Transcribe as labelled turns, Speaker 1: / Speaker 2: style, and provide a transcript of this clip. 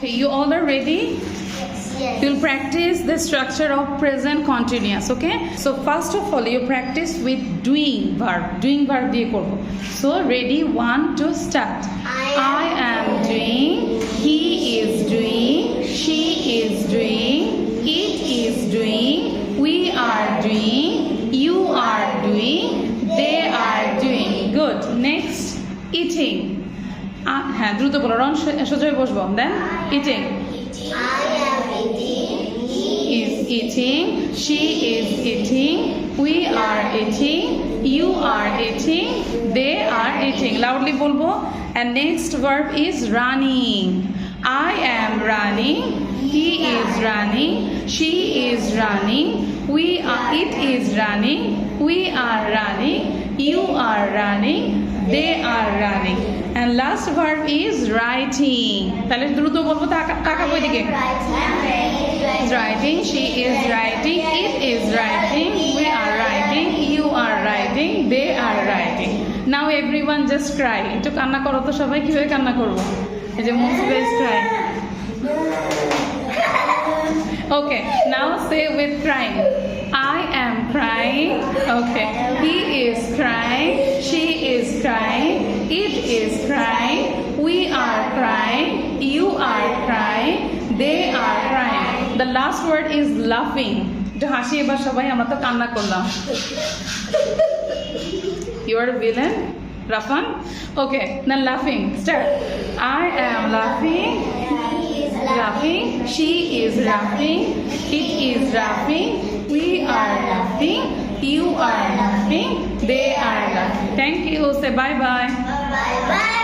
Speaker 1: Okay, you all are ready?
Speaker 2: Yes.
Speaker 1: You'll practice the structure of present continuous, okay? So first of all, you practice with doing verb. Doing verb দিয়ে করব. So ready, 1, 2, start. I am doing, he is doing, she is doing, it is doing, we are doing, you are doing, they are doing. Good. Next, eating. হ্যাঁ দ্রুত বলো, রন সোজা হয়ে বসবো। Then eating.
Speaker 2: I am eating.
Speaker 1: Is eating, she is eating, we are eating, you are eating, they are eating. Loudly bolbo. And next verb is running. I am running, he is running, she is running, it is running, we are running, you are running, they are running. And last verb is writing. তাহলে দ্রুত বলবো, তাকাবো এদিকে। Is writing, she is writing, it is writing, we are writing, you are writing, they are writing. Now everyone just cry. একটু কান্না করো তো সবাই। কিভাবে কান্না করবো? এই যে most guys cry. Okay, now say with crying. I am crying. Okay, he is crying, she is crying, it is crying, we are crying, you are crying, they are crying. The last word is laughing. একটু হাসি এবার সবাই, আমরা তো কান্না করলাম। You are a villain, Rafan? Okay, now laughing. Start. I am laughing. Laughing. She is laughing. It is laughing. We are laughing. You are laughing. They are laughing. Thank you. Say bye bye.
Speaker 2: Bye bye.